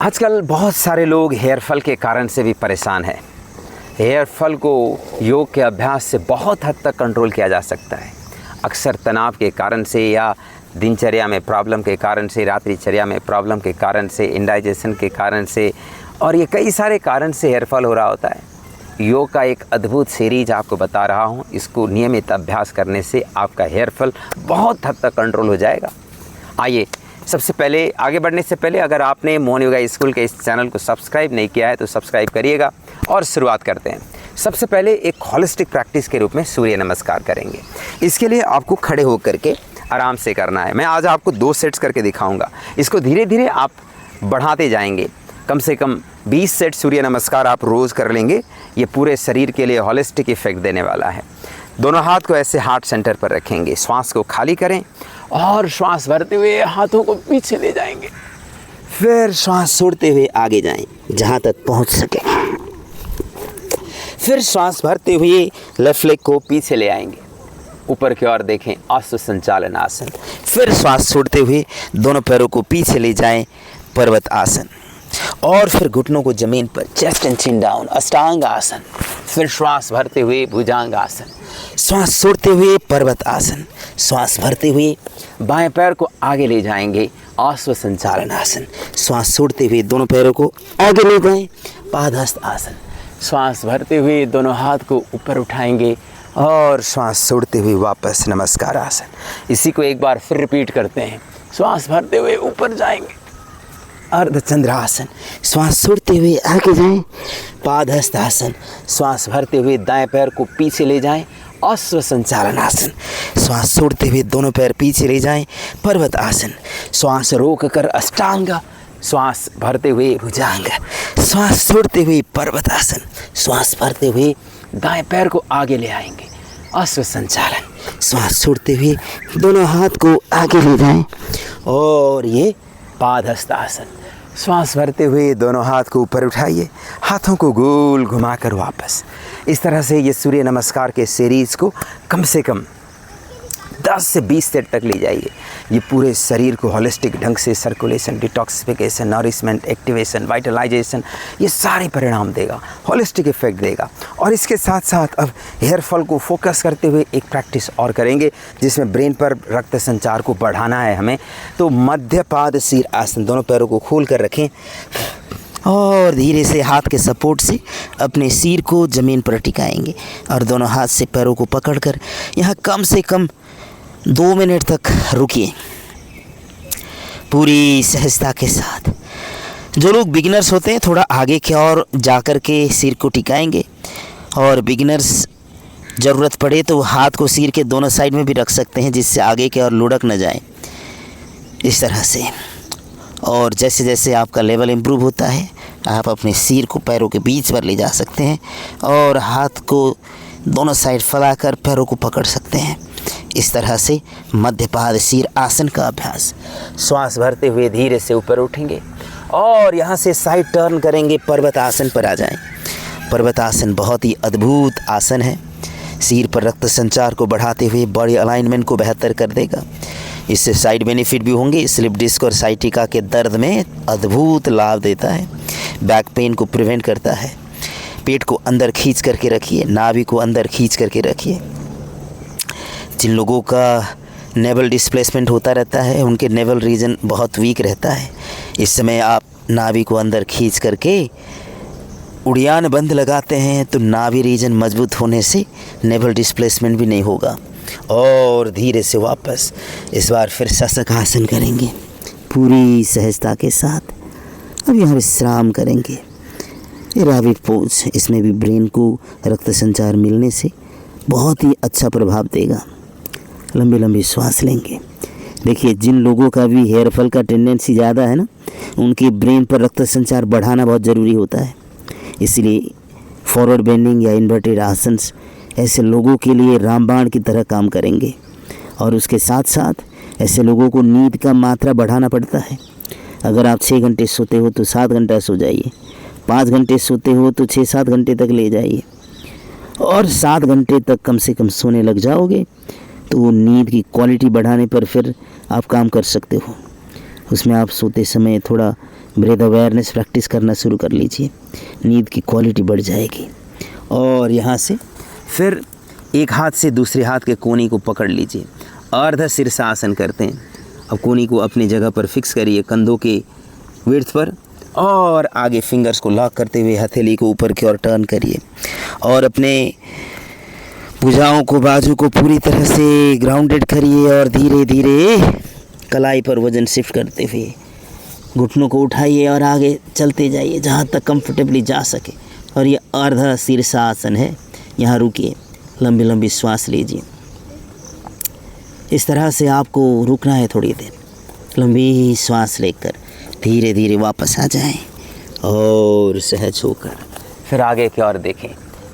आजकल बहुत सारे लोग हेयर फॉल के कारण से भी परेशान हैं। हेयर फॉल को योग के अभ्यास से बहुत हद तक कंट्रोल किया जा सकता है। अक्सर तनाव के कारण से या दिनचर्या में प्रॉब्लम के कारण से, रात्रिचर्या में प्रॉब्लम के कारण से, इंडाइजेशन के कारण से और ये कई सारे कारण से हेयर फॉल हो रहा होता है। योग का एक अद्भुत सीरीज आपको बता रहा हूँ। इसको नियमित अभ्यास करने से आपका हेयर फॉल बहुत हद तक कंट्रोल हो जाएगा। आइए, सबसे पहले आगे बढ़ने से पहले अगर आपने मोहन योगा स्कूल के इस चैनल को सब्सक्राइब नहीं किया है तो सब्सक्राइब करिएगा और शुरुआत करते हैं। सबसे पहले एक होलिस्टिक प्रैक्टिस के रूप में सूर्य नमस्कार करेंगे। इसके लिए आपको खड़े होकर के आराम से करना है। मैं आज आपको 2 सेट्स करके दिखाऊंगा। इसको धीरे धीरे आप बढ़ाते जाएंगे। कम से कम 20 सेट सूर्य नमस्कार आप रोज़ कर लेंगे। ये पूरे शरीर के लिए होलिस्टिक इफेक्ट देने वाला है। दोनों हाथ को ऐसे हार्ट सेंटर पर रखेंगे। श्वास को खाली करें और श्वास भरते हुए हाथों को पीछे ले जाएंगे। फिर श्वास छोड़ते हुए आगे जाएं जहाँ तक पहुँच सके। फिर श्वास भरते हुए लेफ्ट लेग को पीछे ले आएंगे, ऊपर की ओर देखें, अश्व संचालन आसन। फिर श्वास छोड़ते हुए दोनों पैरों को पीछे ले जाएं, पर्वत आसन। और फिर घुटनों को जमीन पर, चेस्ट एंड चिन डाउन, अष्टांग आसन। फिर श्वास भरते हुए भुजंग आसन। श्वास छोड़ते हुए पर्वत आसन। श्वास भरते हुए बाएं पैर को आगे ले जाएंगे, अश्व संचालन आसन। श्वास छोड़ते हुए दोनों पैरों को आगे ले जाएं, पादहस्त आसन। श्वास भरते हुए दोनों हाथ को ऊपर उठाएंगे और श्वास छोड़ते हुए वापस नमस्कार आसन। इसी को एक बार फिर रिपीट करते हैं। श्वास भरते हुए ऊपर जाएंगे, अर्धचंद्रासन। श्वास छोड़ते हुए आगे जाएं, पादहस्त आसन। श्वास भरते हुए दाएं पैर को पीछे ले जाएं, अश्व संचालन आसन। श्वास छोड़ते हुए दोनों पैर पीछे ले जाएं, पर्वत आसन। श्वास रोक कर अष्टांग। श्वास भरते हुए भुजंग। श्वास छोड़ते हुए पर्वत आसन। श्वास भरते हुए दाएं पैर को आगे ले आएंगे, अश्व संचालन। श्वास छोड़ते हुए दोनों हाथ को आगे ले जाएं और ये पादहस्त आसन। श्वास भरते हुए दोनों हाथ को ऊपर उठाइए, हाथों को गोल घुमाकर वापस। इस तरह से ये सूर्य नमस्कार के सीरीज़ को कम से कम 10 से 20 सेट तक ले जाइए। ये पूरे शरीर को होलिस्टिक ढंग से सर्कुलेशन, डिटॉक्सिफिकेशन, नरिशमेंट, एक्टिवेशन, वाइटलाइजेशन, ये सारे परिणाम देगा, होलिस्टिक इफेक्ट देगा। और इसके साथ साथ अब हेयर फॉल को फोकस करते हुए एक प्रैक्टिस और करेंगे जिसमें ब्रेन पर रक्त संचार को बढ़ाना है हमें। तो मध्य पाद शीर आसन। दोनों पैरों को खोल कर रखें और धीरे से हाथ के सपोर्ट से अपने सिर को ज़मीन पर टिकाएंगे और दोनों हाथ से पैरों को पकड़कर यहाँ कम से कम 2 मिनट तक रुकिए, पूरी सहजता के साथ। जो लोग बिगिनर्स होते हैं थोड़ा आगे की ओर जाकर के सिर को टिकाएंगे और बिगिनर्स ज़रूरत पड़े तो हाथ को सिर के दोनों साइड में भी रख सकते हैं जिससे आगे की ओर लुढ़क न जाए, इस तरह से। और जैसे जैसे आपका लेवल इम्प्रूव होता है आप अपने सिर को पैरों के बीच पर ले जा सकते हैं और हाथ को दोनों साइड फैलाकर पैरों को पकड़ सकते हैं। इस तरह से मध्यपाद शीर आसन का अभ्यास। श्वास भरते हुए धीरे से ऊपर उठेंगे और यहाँ से साइड टर्न करेंगे, पर्वत आसन पर आ जाएं। पर्वत आसन बहुत ही अद्भुत आसन है। सिर पर रक्त संचार को बढ़ाते हुए बॉडी अलाइनमेंट को बेहतर कर देगा। इससे साइड बेनिफिट भी होंगे। स्लिप डिस्क और साइटिका के दर्द में अद्भुत लाभ देता है। बैक पेन को प्रिवेंट करता है। पेट को अंदर खींच करके रखिए, नाभि को अंदर खींच करके रखिए। जिन लोगों का नेवल डिस्प्लेसमेंट होता रहता है उनके नेवल रीजन बहुत वीक रहता है। इस समय आप नाभि को अंदर खींच करके उड़ियान बंद लगाते हैं तो नाभि रीजन मजबूत होने से नेवल डिस्प्लेसमेंट भी नहीं होगा। और धीरे से वापस इस बार फिर शशक आसन करेंगे पूरी सहजता के साथ। अब यहाँ विश्राम करेंगे। राविट पोज, इसमें भी ब्रेन को रक्त संचार मिलने से बहुत ही अच्छा प्रभाव देगा। लंबी लंबी श्वास लेंगे। देखिए, जिन लोगों का भी हेयर फॉल का टेंडेंसी ज़्यादा है ना, उनके ब्रेन पर रक्त संचार बढ़ाना बहुत ज़रूरी होता है। इसलिए फॉरवर्ड बेंडिंग या इन्वर्टेड आसन ऐसे लोगों के लिए रामबाण की तरह काम करेंगे। और उसके साथ साथ ऐसे लोगों को नींद का मात्रा बढ़ाना पड़ता है। अगर आप 6 घंटे सोते हो तो 7 घंटा सो जाइए, 5 घंटे सोते हो तो 6-7 घंटे तक ले जाइए और 7 घंटे तक कम से कम सोने लग जाओगे तो वो नींद की क्वालिटी बढ़ाने पर फिर आप काम कर सकते हो। उसमें आप सोते समय थोड़ा ब्रेथ अवेयरनेस प्रैक्टिस करना शुरू कर लीजिए, नींद की क्वालिटी बढ़ जाएगी। और यहाँ से फिर एक हाथ से दूसरे हाथ के कोनी को पकड़ लीजिए, अर्ध शीर्षासन करते हैं। अब कोनी को अपनी जगह पर फिक्स करिए कंधों के विड्थ पर, और आगे फिंगर्स को लॉक करते हुए हथेली को ऊपर की ओर टर्न करिए और अपने भुजाओं को, बाजू को पूरी तरह से ग्राउंडेड करिए और धीरे धीरे कलाई पर वजन शिफ्ट करते हुए घुटनों को उठाइए और आगे चलते जाइए जहाँ तक कंफर्टेबली जा सके। और ये अर्ध शीर्षासन है, यहाँ रुकिए, लंबी लंबी श्वास लीजिए। इस तरह से आपको रुकना है थोड़ी देर, लंबी श्वास लेकर धीरे धीरे वापस आ जाएं और सहज होकर फिर आगे की ओर देखें।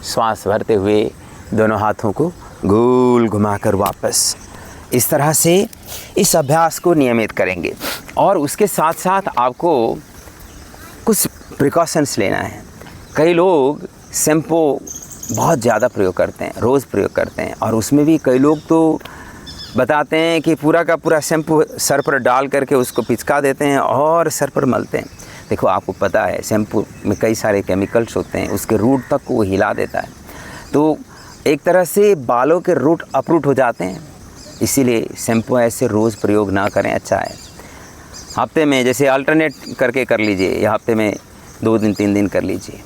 श्वास भरते हुए दोनों हाथों को गोल घुमाकर वापस। इस तरह से इस अभ्यास को नियमित करेंगे। और उसके साथ साथ आपको कुछ प्रिकॉशंस लेना है। कई लोग शैम्पू बहुत ज़्यादा प्रयोग करते हैं, रोज़ प्रयोग करते हैं, और उसमें भी कई लोग तो बताते हैं कि पूरा का पूरा शैम्पू सर पर डाल करके उसको पिचका देते हैं और सर पर मलते हैं। देखो, आपको पता है शैम्पू में कई सारे केमिकल्स होते हैं, उसके रूट तक वो हिला देता है, तो एक तरह से बालों के रूट अपरूट हो जाते हैं। इसीलिए शैम्पू ऐसे रोज़ प्रयोग ना करें, अच्छा है। हफ्ते में जैसे अल्टरनेट करके कर लीजिए, या हफ्ते में 2 दिन 3 दिन कर लीजिए।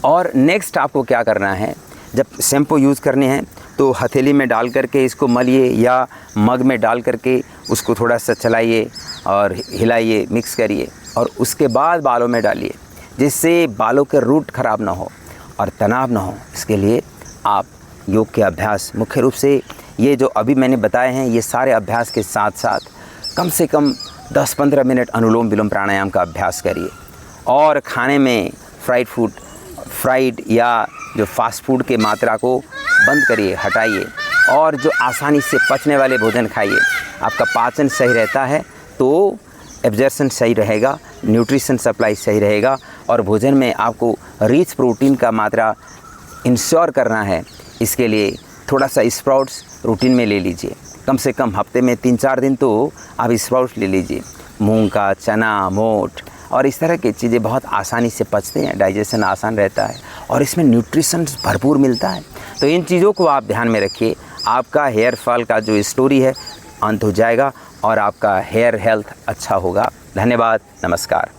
और नेक्स्ट आपको क्या करना है, जब शैम्पू यूज़ करने हैं तो हथेली में डाल करके इसको मलिए, या मग में डाल करके उसको थोड़ा सा चलाइए और हिलाइए, मिक्स करिए, और उसके बाद बालों में डालिए, जिससे बालों के रूट ख़राब ना हो और तनाव ना हो। इसके लिए आप योग के अभ्यास, मुख्य रूप से ये जो अभी मैंने बताए हैं, ये सारे अभ्यास के साथ साथ कम से कम 10-15 मिनट अनुलोम विलोम प्राणायाम का अभ्यास करिए। और खाने में फ्राइड या जो फास्ट फूड के मात्रा को बंद करिए, हटाइए, और जो आसानी से पचने वाले भोजन खाइए। आपका पाचन सही रहता है तो एब्जॉर्प्शन सही रहेगा, न्यूट्रिशन सप्लाई सही रहेगा, और भोजन में आपको रिच प्रोटीन का मात्रा इंश्योर करना है। इसके लिए थोड़ा सा स्प्राउट्स रूटीन में ले लीजिए, कम से कम हफ्ते में 3-4 दिन तो आप स्प्राउट्स ले लीजिए। मूंग का, चना, मोठ और इस तरह की चीज़ें बहुत आसानी से पचते हैं, डाइजेशन आसान रहता है, और इसमें न्यूट्रिशन भरपूर मिलता है। तो इन चीज़ों को आप ध्यान में रखिए। आपका हेयर फॉल का जो स्टोरी है अंत हो जाएगा और आपका हेयर हेल्थ अच्छा होगा। धन्यवाद, नमस्कार।